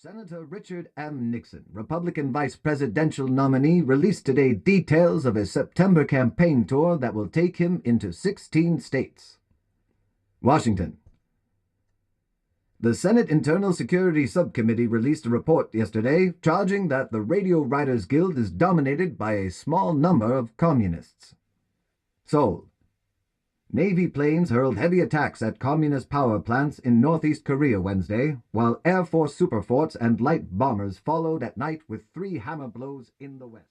Senator Richard M. Nixon, Republican vice presidential nominee, released today details of his September campaign tour that will take him into 16 states. Washington. The Senate Internal Security Subcommittee released a report yesterday charging that the Radio Writers Guild is dominated by a small number of communists. Seoul. Navy planes hurled heavy attacks at communist power plants in northeast Korea Wednesday, while Air Force superforts and light bombers followed at night with 3 hammer blows in the west.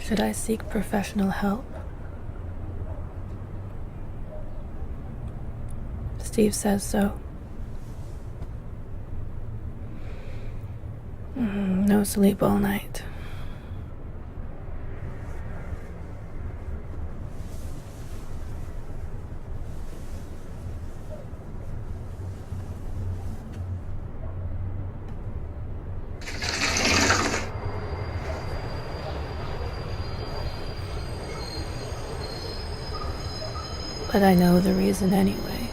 Should I seek professional help? Steve says so. No sleep all night. But I know the reason anyway.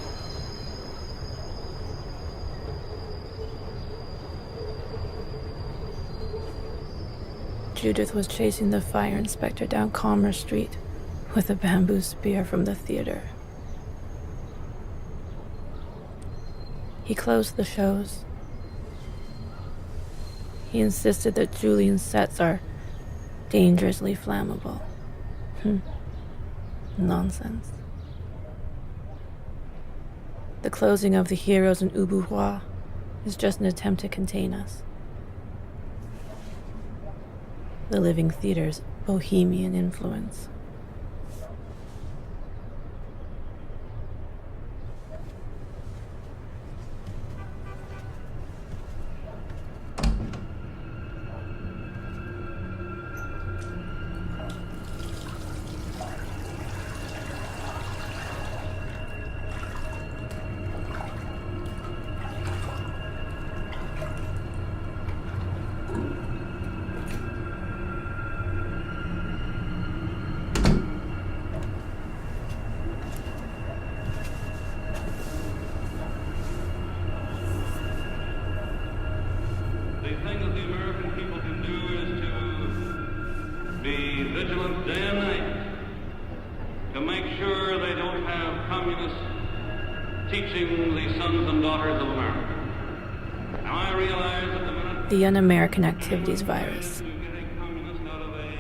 Judith was chasing the fire inspector down Commerce Street with a bamboo spear from the theater. He closed the shows. He insisted that Julian's sets are dangerously flammable. Nonsense. The closing of the Heroes in Ubuhua is just an attempt to contain us. The Living Theater's bohemian influence. Vigilant day and night to make sure they don't have communists teaching the sons and daughters of America. Now I realize that the minute The Un-American Activities virus,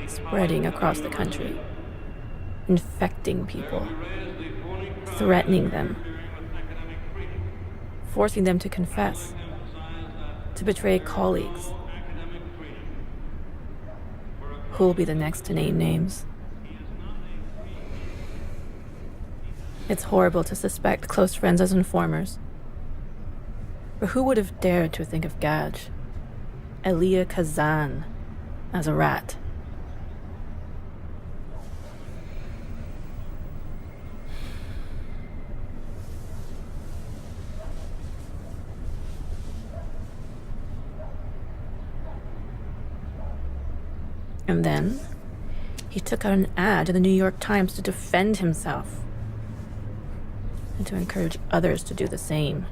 spreading across the country, infecting people, threatening them, forcing them to confess, to betray colleagues. Who'll be the next to name names? It's horrible to suspect close friends as informers. But who would have dared to think of Gaj, Elia Kazan, as a rat? And then, he took out an ad in the New York Times to defend himself and to encourage others to do the same.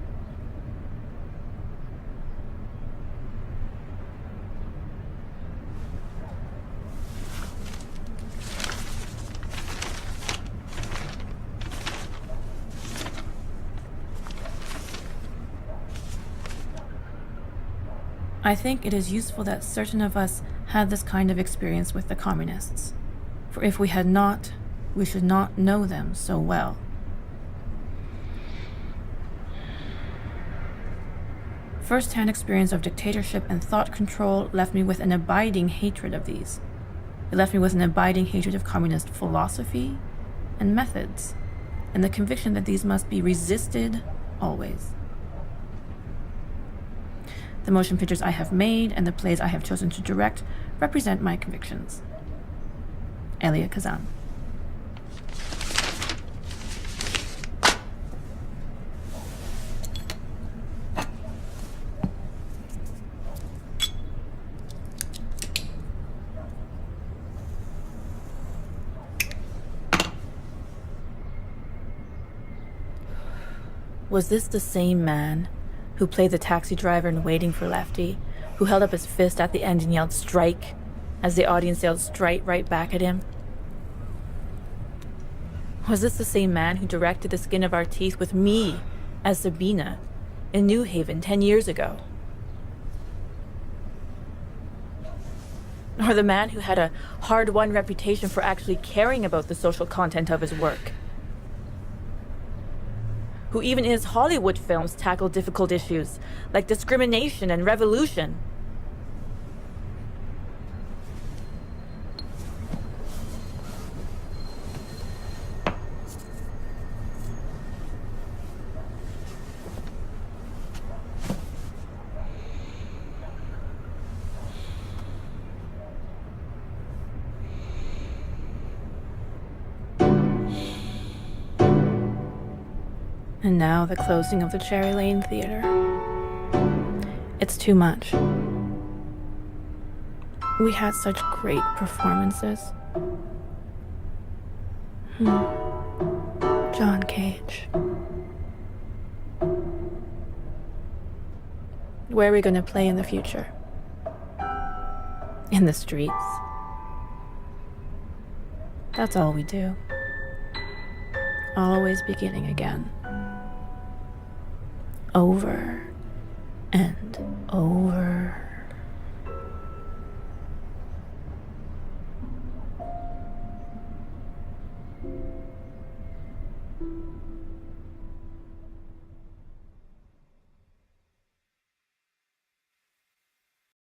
I think it is useful that certain of us had this kind of experience with the communists. For if we had not, we should not know them so well. First-hand experience of dictatorship and thought control left me with an abiding hatred of these. It left me with an abiding hatred of communist philosophy and methods, and the conviction that these must be resisted always. The motion pictures I have made and the plays I have chosen to direct represent my convictions. Elia Kazan. Was this the same man who played the taxi driver in Waiting for Lefty, who held up his fist at the end and yelled "strike" as the audience yelled "strike" right back at him? Was this the same man who directed The Skin of Our Teeth with me as Sabina in New Haven 10 years ago? Or the man who had a hard-won reputation for actually caring about the social content of his work? Who even in his Hollywood films tackled difficult issues like discrimination and revolution? And now the closing of the Cherry Lane Theater. It's too much. We had such great performances. John Cage. Where are we going to play in the future? In the streets. That's all we do. Always beginning again. Over and over.